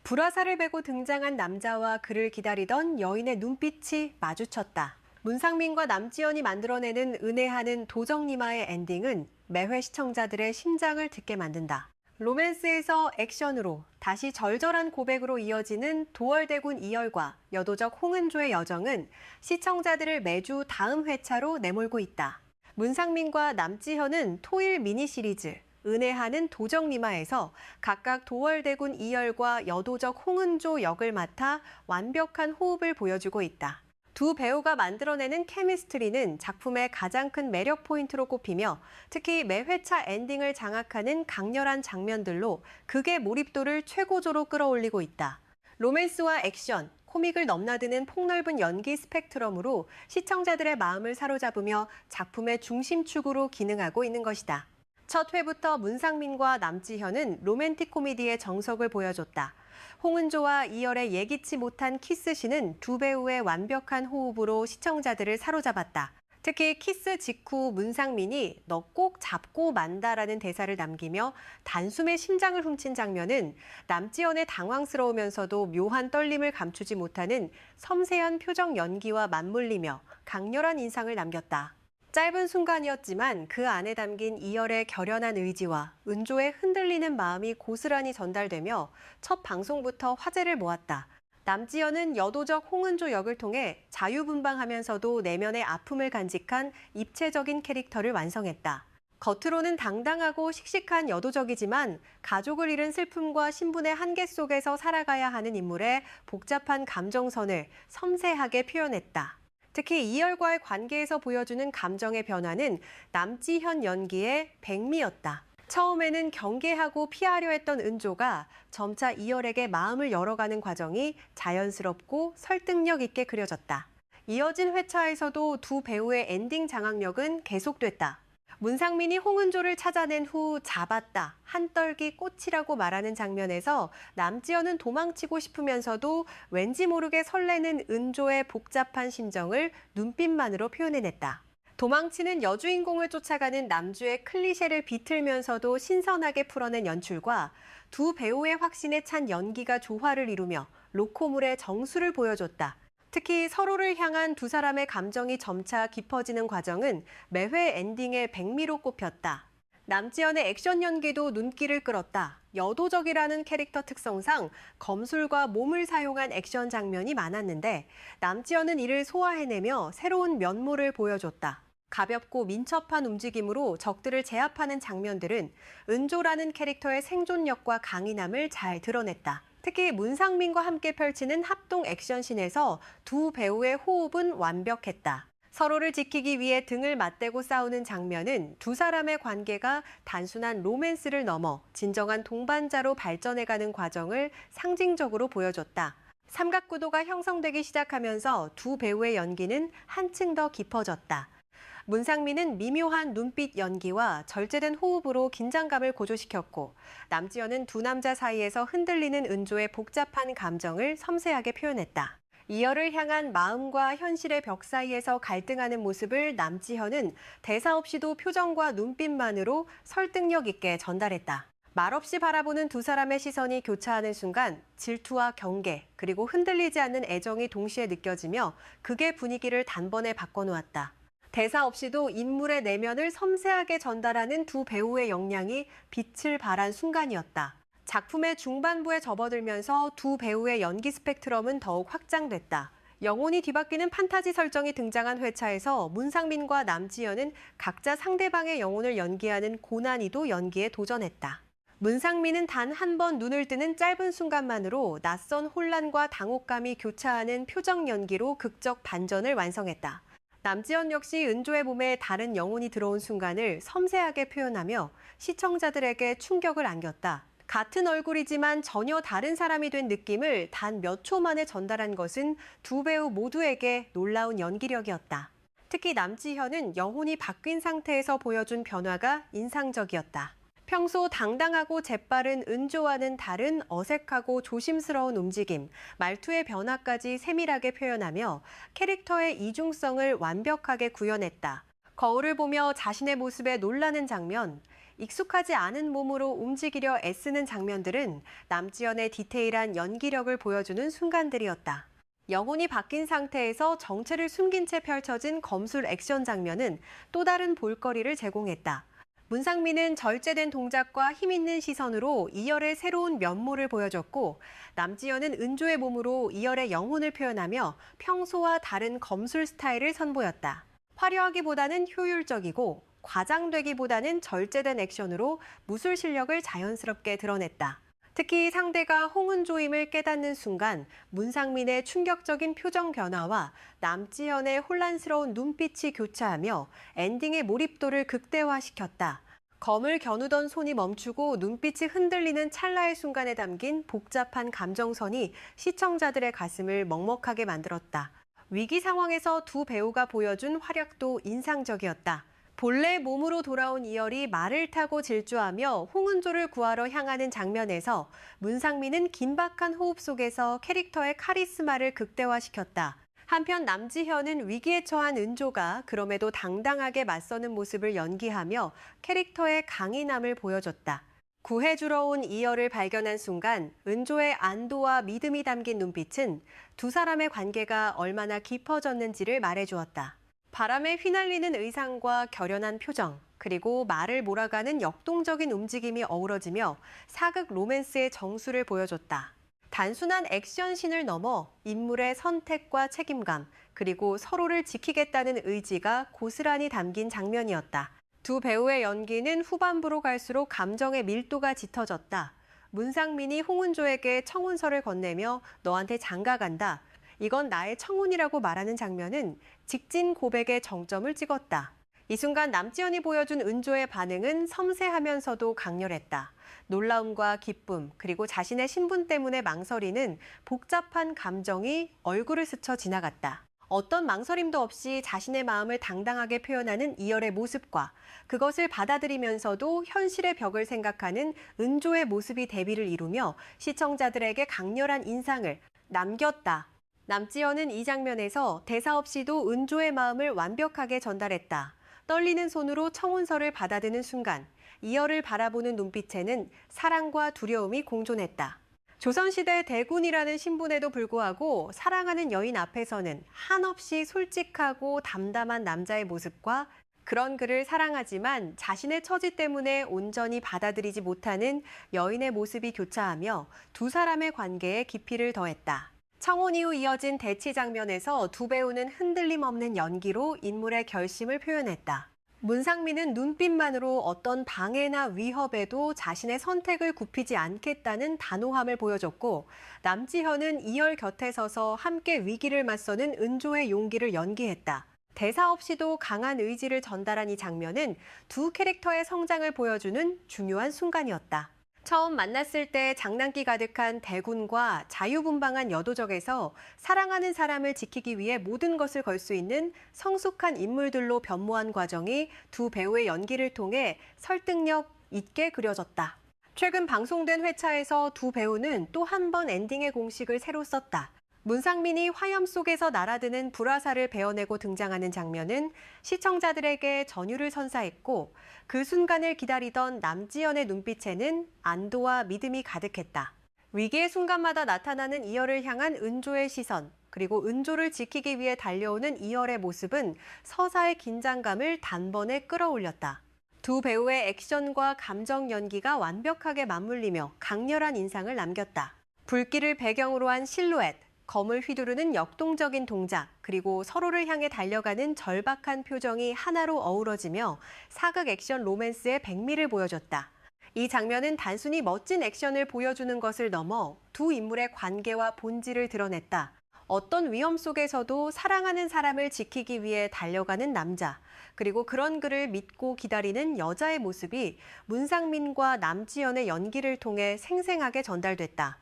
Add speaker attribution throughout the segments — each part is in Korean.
Speaker 1: 불화살을 베고 등장한 남자와 그를 기다리던 여인의 눈빛이 마주쳤다. 문상민과 남지연이 만들어내는 은혜하는 도정님화의 엔딩은 매회 시청자들의 심장을 듣게 만든다. 로맨스에서 액션으로 다시 절절한 고백으로 이어지는 도월대군 이열과 여도적 홍은조의 여정은 시청자들을 매주 다음 회차로 내몰고 있다. 문상민과 남지현은 토일 미니 시리즈 은혜하는 도정님화에서 각각 도월대군 이열과 여도적 홍은조 역을 맡아 완벽한 호흡을 보여주고 있다. 두 배우가 만들어내는 케미스트리는 작품의 가장 큰 매력 포인트로 꼽히며 특히 매 회차 엔딩을 장악하는 강렬한 장면들로 극의 몰입도를 최고조로 끌어올리고 있다. 로맨스와 액션, 코믹을 넘나드는 폭넓은 연기 스펙트럼으로 시청자들의 마음을 사로잡으며 작품의 중심축으로 기능하고 있는 것이다. 첫 회부터 문상민과 남지현은 로맨틱 코미디의 정석을 보여줬다. 홍은조와 이열의 예기치 못한 키스신은 두 배우의 완벽한 호흡으로 시청자들을 사로잡았다. 특히 키스 직후 문상민이 "너 꼭 잡고 만다"라는 대사를 남기며 단숨에 심장을 훔친 장면은 남지현의 당황스러우면서도 묘한 떨림을 감추지 못하는 섬세한 표정 연기와 맞물리며 강렬한 인상을 남겼다. 짧은 순간이었지만 그 안에 담긴 이열의 결연한 의지와 은조의 흔들리는 마음이 고스란히 전달되며 첫 방송부터 화제를 모았다. 남지연은 여도적 홍은조 역을 통해 자유분방하면서도 내면의 아픔을 간직한 입체적인 캐릭터를 완성했다. 겉으로는 당당하고 씩씩한 여도적이지만 가족을 잃은 슬픔과 신분의 한계 속에서 살아가야 하는 인물의 복잡한 감정선을 섬세하게 표현했다. 특히 이열과의 관계에서 보여주는 감정의 변화는 남지현 연기의 백미였다. 처음에는 경계하고 피하려 했던 은조가 점차 이열에게 마음을 열어가는 과정이 자연스럽고 설득력 있게 그려졌다. 이어진 회차에서도 두 배우의 엔딩 장악력은 계속됐다. 문상민이 홍은조를 찾아낸 후 "잡았다, 한떨기 꽃이라고" 말하는 장면에서 남지연은 도망치고 싶으면서도 왠지 모르게 설레는 은조의 복잡한 심정을 눈빛만으로 표현해냈다. 도망치는 여주인공을 쫓아가는 남주의 클리셰를 비틀면서도 신선하게 풀어낸 연출과 두 배우의 확신에 찬 연기가 조화를 이루며 로코물의 정수를 보여줬다. 특히 서로를 향한 두 사람의 감정이 점차 깊어지는 과정은 매회 엔딩의 백미로 꼽혔다. 남지연의 액션 연기도 눈길을 끌었다. 여도적이라는 캐릭터 특성상 검술과 몸을 사용한 액션 장면이 많았는데 남지연은 이를 소화해내며 새로운 면모를 보여줬다. 가볍고 민첩한 움직임으로 적들을 제압하는 장면들은 은조라는 캐릭터의 생존력과 강인함을 잘 드러냈다. 특히 문상민과 함께 펼치는 합동 액션씬에서 두 배우의 호흡은 완벽했다. 서로를 지키기 위해 등을 맞대고 싸우는 장면은 두 사람의 관계가 단순한 로맨스를 넘어 진정한 동반자로 발전해가는 과정을 상징적으로 보여줬다. 삼각구도가 형성되기 시작하면서 두 배우의 연기는 한층 더 깊어졌다. 문상민은 미묘한 눈빛 연기와 절제된 호흡으로 긴장감을 고조시켰고 남지연은 두 남자 사이에서 흔들리는 은조의 복잡한 감정을 섬세하게 표현했다. 이열을 향한 마음과 현실의 벽 사이에서 갈등하는 모습을 남지현은 대사 없이도 표정과 눈빛만으로 설득력 있게 전달했다. 말없이 바라보는 두 사람의 시선이 교차하는 순간 질투와 경계 그리고 흔들리지 않는 애정이 동시에 느껴지며 극의 분위기를 단번에 바꿔놓았다. 대사 없이도 인물의 내면을 섬세하게 전달하는 두 배우의 역량이 빛을 발한 순간이었다. 작품의 중반부에 접어들면서 두 배우의 연기 스펙트럼은 더욱 확장됐다. 영혼이 뒤바뀌는 판타지 설정이 등장한 회차에서 문상민과 남지연은 각자 상대방의 영혼을 연기하는 고난이도 연기에 도전했다. 문상민은 단 한 번 눈을 뜨는 짧은 순간만으로 낯선 혼란과 당혹감이 교차하는 표정 연기로 극적 반전을 완성했다. 남지연 역시 은조의 몸에 다른 영혼이 들어온 순간을 섬세하게 표현하며 시청자들에게 충격을 안겼다. 같은 얼굴이지만 전혀 다른 사람이 된 느낌을 단 몇 초 만에 전달한 것은 두 배우 모두에게 놀라운 연기력이었다. 특히 남지현은 영혼이 바뀐 상태에서 보여준 변화가 인상적이었다. 평소 당당하고 재빠른 은조와는 다른 어색하고 조심스러운 움직임, 말투의 변화까지 세밀하게 표현하며 캐릭터의 이중성을 완벽하게 구현했다. 거울을 보며 자신의 모습에 놀라는 장면, 익숙하지 않은 몸으로 움직이려 애쓰는 장면들은 남지연의 디테일한 연기력을 보여주는 순간들이었다. 영혼이 바뀐 상태에서 정체를 숨긴 채 펼쳐진 검술 액션 장면은 또 다른 볼거리를 제공했다. 문상민은 절제된 동작과 힘있는 시선으로 이열의 새로운 면모를 보여줬고, 남지연은 은조의 몸으로 이열의 영혼을 표현하며 평소와 다른 검술 스타일을 선보였다. 화려하기보다는 효율적이고 과장되기보다는 절제된 액션으로 무술 실력을 자연스럽게 드러냈다. 특히 상대가 홍은조임을 깨닫는 순간 문상민의 충격적인 표정 변화와 남지현의 혼란스러운 눈빛이 교차하며 엔딩의 몰입도를 극대화시켰다. 검을 겨누던 손이 멈추고 눈빛이 흔들리는 찰나의 순간에 담긴 복잡한 감정선이 시청자들의 가슴을 먹먹하게 만들었다. 위기 상황에서 두 배우가 보여준 활약도 인상적이었다. 본래 몸으로 돌아온 이열이 말을 타고 질주하며 홍은조를 구하러 향하는 장면에서 문상민은 긴박한 호흡 속에서 캐릭터의 카리스마를 극대화시켰다. 한편 남지현은 위기에 처한 은조가 그럼에도 당당하게 맞서는 모습을 연기하며 캐릭터의 강인함을 보여줬다. 구해주러 온 이열을 발견한 순간 은조의 안도와 믿음이 담긴 눈빛은 두 사람의 관계가 얼마나 깊어졌는지를 말해주었다. 바람에 휘날리는 의상과 결연한 표정, 그리고 말을 몰아가는 역동적인 움직임이 어우러지며 사극 로맨스의 정수를 보여줬다. 단순한 액션씬을 넘어 인물의 선택과 책임감, 그리고 서로를 지키겠다는 의지가 고스란히 담긴 장면이었다. 두 배우의 연기는 후반부로 갈수록 감정의 밀도가 짙어졌다. 문상민이 홍은조에게 청혼서를 건네며 너한테 장가간다. 이건 나의 청혼이라고 말하는 장면은 직진 고백의 정점을 찍었다. 이 순간 남지연이 보여준 은조의 반응은 섬세하면서도 강렬했다. 놀라움과 기쁨, 그리고 자신의 신분 때문에 망설이는 복잡한 감정이 얼굴을 스쳐 지나갔다. 어떤 망설임도 없이 자신의 마음을 당당하게 표현하는 이열의 모습과 그것을 받아들이면서도 현실의 벽을 생각하는 은조의 모습이 대비를 이루며 시청자들에게 강렬한 인상을 남겼다. 남지연은 이 장면에서 대사 없이도 은조의 마음을 완벽하게 전달했다. 떨리는 손으로 청혼서를 받아드는 순간 이열을 바라보는 눈빛에는 사랑과 두려움이 공존했다. 조선시대 대군이라는 신분에도 불구하고 사랑하는 여인 앞에서는 한없이 솔직하고 담담한 남자의 모습과 그런 그를 사랑하지만 자신의 처지 때문에 온전히 받아들이지 못하는 여인의 모습이 교차하며 두 사람의 관계에 깊이를 더했다. 청혼 이후 이어진 대치 장면에서 두 배우는 흔들림 없는 연기로 인물의 결심을 표현했다. 문상민은 눈빛만으로 어떤 방해나 위협에도 자신의 선택을 굽히지 않겠다는 단호함을 보여줬고, 남지현은 이열 곁에 서서 함께 위기를 맞서는 은조의 용기를 연기했다. 대사 없이도 강한 의지를 전달한 이 장면은 두 캐릭터의 성장을 보여주는 중요한 순간이었다. 처음 만났을 때 장난기 가득한 대군과 자유분방한 여도적에서 사랑하는 사람을 지키기 위해 모든 것을 걸 수 있는 성숙한 인물들로 변모한 과정이 두 배우의 연기를 통해 설득력 있게 그려졌다. 최근 방송된 회차에서 두 배우는 또 한 번 엔딩의 공식을 새로 썼다. 문상민이 화염 속에서 날아드는 불화살을 베어내고 등장하는 장면은 시청자들에게 전율을 선사했고, 그 순간을 기다리던 남지연의 눈빛에는 안도와 믿음이 가득했다. 위기의 순간마다 나타나는 이열을 향한 은조의 시선, 그리고 은조를 지키기 위해 달려오는 이열의 모습은 서사의 긴장감을 단번에 끌어올렸다. 두 배우의 액션과 감정 연기가 완벽하게 맞물리며 강렬한 인상을 남겼다. 불길을 배경으로 한 실루엣, 검을 휘두르는 역동적인 동작, 그리고 서로를 향해 달려가는 절박한 표정이 하나로 어우러지며 사극 액션 로맨스의 백미를 보여줬다. 이 장면은 단순히 멋진 액션을 보여주는 것을 넘어 두 인물의 관계와 본질을 드러냈다. 어떤 위험 속에서도 사랑하는 사람을 지키기 위해 달려가는 남자, 그리고 그런 그를 믿고 기다리는 여자의 모습이 문상민과 남지연의 연기를 통해 생생하게 전달됐다.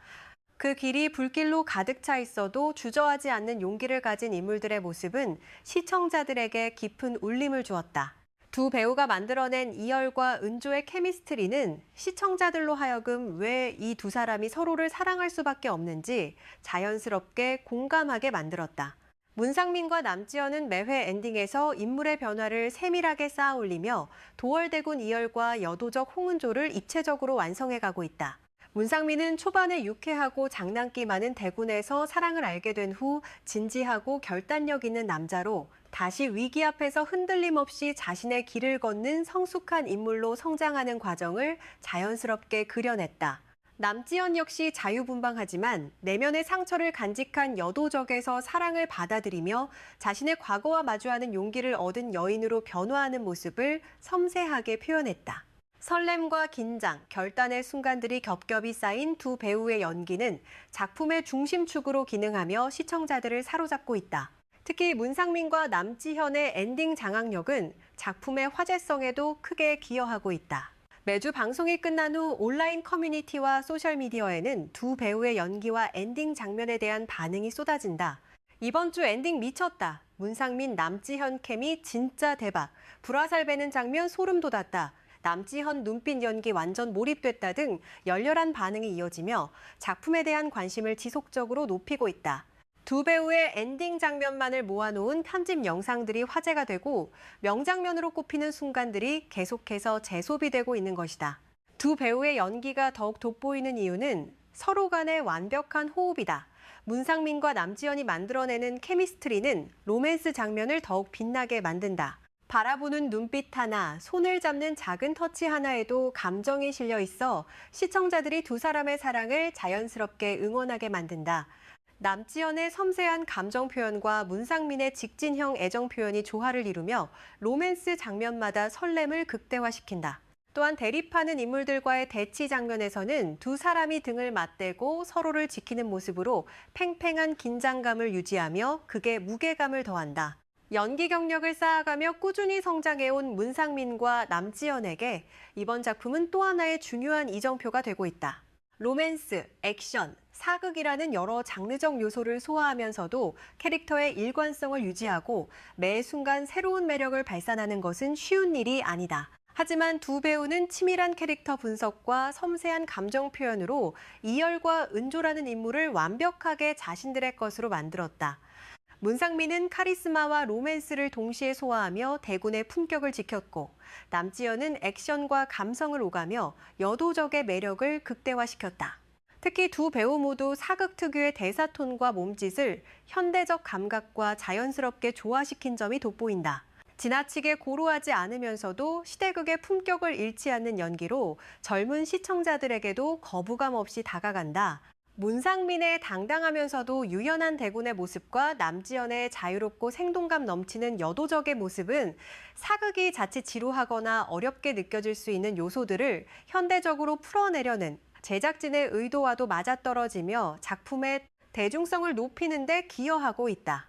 Speaker 1: 그 길이 불길로 가득 차 있어도 주저하지 않는 용기를 가진 인물들의 모습은 시청자들에게 깊은 울림을 주었다. 두 배우가 만들어낸 이열과 은조의 케미스트리는 시청자들로 하여금 왜 이 두 사람이 서로를 사랑할 수밖에 없는지 자연스럽게 공감하게 만들었다. 문상민과 남지현은 매회 엔딩에서 인물의 변화를 세밀하게 쌓아 올리며 도월대군 이열과 여도적 홍은조를 입체적으로 완성해가고 있다. 문상민은 초반에 유쾌하고 장난기 많은 대군에서 사랑을 알게 된 후 진지하고 결단력 있는 남자로 다시 위기 앞에서 흔들림 없이 자신의 길을 걷는 성숙한 인물로 성장하는 과정을 자연스럽게 그려냈다. 남지현 역시 자유분방하지만 내면의 상처를 간직한 여도적에서 사랑을 받아들이며 자신의 과거와 마주하는 용기를 얻은 여인으로 변화하는 모습을 섬세하게 표현했다. 설렘과 긴장, 결단의 순간들이 겹겹이 쌓인 두 배우의 연기는 작품의 중심축으로 기능하며 시청자들을 사로잡고 있다. 특히 문상민과 남지현의 엔딩 장악력은 작품의 화제성에도 크게 기여하고 있다. 매주 방송이 끝난 후 온라인 커뮤니티와 소셜미디어에는 두 배우의 연기와 엔딩 장면에 대한 반응이 쏟아진다. 이번 주 엔딩 미쳤다. 문상민, 남지현 케미 진짜 대박. 불화살 베는 장면 소름 돋았다. 남지현 눈빛 연기 완전 몰입됐다 등 열렬한 반응이 이어지며 작품에 대한 관심을 지속적으로 높이고 있다. 두 배우의 엔딩 장면만을 모아놓은 편집 영상들이 화제가 되고 명장면으로 꼽히는 순간들이 계속해서 재소비되고 있는 것이다. 두 배우의 연기가 더욱 돋보이는 이유는 서로 간의 완벽한 호흡이다. 문상민과 남지현이 만들어내는 케미스트리는 로맨스 장면을 더욱 빛나게 만든다. 바라보는 눈빛 하나, 손을 잡는 작은 터치 하나에도 감정이 실려 있어 시청자들이 두 사람의 사랑을 자연스럽게 응원하게 만든다. 남지현의 섬세한 감정 표현과 문상민의 직진형 애정 표현이 조화를 이루며 로맨스 장면마다 설렘을 극대화시킨다. 또한 대립하는 인물들과의 대치 장면에서는 두 사람이 등을 맞대고 서로를 지키는 모습으로 팽팽한 긴장감을 유지하며 극의 무게감을 더한다. 연기 경력을 쌓아가며 꾸준히 성장해온 문상민과 남지현에게 이번 작품은 또 하나의 중요한 이정표가 되고 있다. 로맨스, 액션, 사극이라는 여러 장르적 요소를 소화하면서도 캐릭터의 일관성을 유지하고 매 순간 새로운 매력을 발산하는 것은 쉬운 일이 아니다. 하지만 두 배우는 치밀한 캐릭터 분석과 섬세한 감정 표현으로 이열과 은조라는 인물을 완벽하게 자신들의 것으로 만들었다. 문상민은 카리스마와 로맨스를 동시에 소화하며 대군의 품격을 지켰고 남지현은 액션과 감성을 오가며 여도적의 매력을 극대화시켰다. 특히 두 배우 모두 사극 특유의 대사톤과 몸짓을 현대적 감각과 자연스럽게 조화시킨 점이 돋보인다. 지나치게 고루하지 않으면서도 시대극의 품격을 잃지 않는 연기로 젊은 시청자들에게도 거부감 없이 다가간다. 문상민의 당당하면서도 유연한 대군의 모습과 남지현의 자유롭고 생동감 넘치는 여도적의 모습은 사극이 자칫 지루하거나 어렵게 느껴질 수 있는 요소들을 현대적으로 풀어내려는 제작진의 의도와도 맞아떨어지며 작품의 대중성을 높이는 데 기여하고 있다.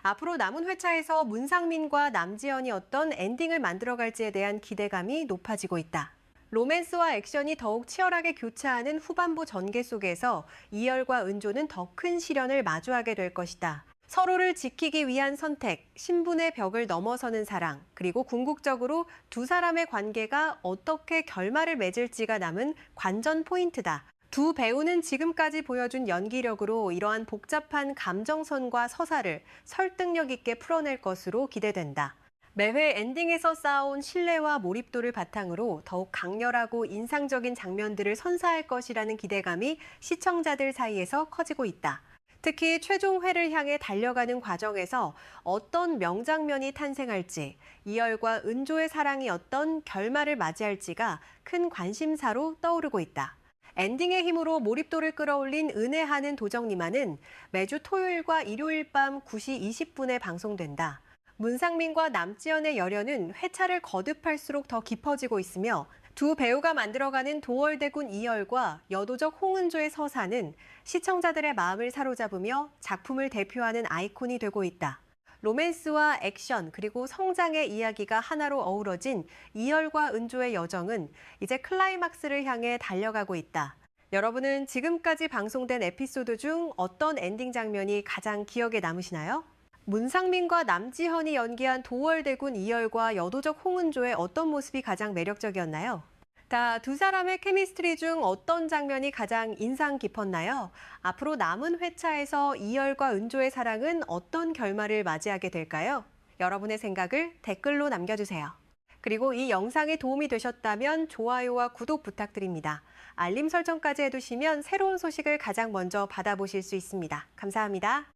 Speaker 1: 앞으로 남은 회차에서 문상민과 남지현이 어떤 엔딩을 만들어갈지에 대한 기대감이 높아지고 있다. 로맨스와 액션이 더욱 치열하게 교차하는 후반부 전개 속에서 이열과 은조는 더 큰 시련을 마주하게 될 것이다. 서로를 지키기 위한 선택, 신분의 벽을 넘어서는 사랑, 그리고 궁극적으로 두 사람의 관계가 어떻게 결말을 맺을지가 남은 관전 포인트다. 두 배우는 지금까지 보여준 연기력으로 이러한 복잡한 감정선과 서사를 설득력 있게 풀어낼 것으로 기대된다. 매회 엔딩에서 쌓아온 신뢰와 몰입도를 바탕으로 더욱 강렬하고 인상적인 장면들을 선사할 것이라는 기대감이 시청자들 사이에서 커지고 있다. 특히 최종회를 향해 달려가는 과정에서 어떤 명장면이 탄생할지, 이열과 은조의 사랑이 어떤 결말을 맞이할지가 큰 관심사로 떠오르고 있다. 엔딩의 힘으로 몰입도를 끌어올린 은혜하는 도정님아는 매주 토요일과 일요일 밤 9시 20분에 방송된다. 문상민과 남지현의 열연은 회차를 거듭할수록 더 깊어지고 있으며 두 배우가 만들어가는 도월대군 이열과 여도적 홍은조의 서사는 시청자들의 마음을 사로잡으며 작품을 대표하는 아이콘이 되고 있다. 로맨스와 액션 그리고 성장의 이야기가 하나로 어우러진 이열과 은조의 여정은 이제 클라이막스를 향해 달려가고 있다. 여러분은 지금까지 방송된 에피소드 중 어떤 엔딩 장면이 가장 기억에 남으시나요? 문상민과 남지현이 연기한 도월대군 이열과 여도적 홍은조의 어떤 모습이 가장 매력적이었나요? 자, 두 사람의 케미스트리 중 어떤 장면이 가장 인상 깊었나요? 앞으로 남은 회차에서 이열과 은조의 사랑은 어떤 결말을 맞이하게 될까요? 여러분의 생각을 댓글로 남겨주세요. 그리고 이 영상이 도움이 되셨다면 좋아요와 구독 부탁드립니다. 알림 설정까지 해두시면 새로운 소식을 가장 먼저 받아보실 수 있습니다. 감사합니다.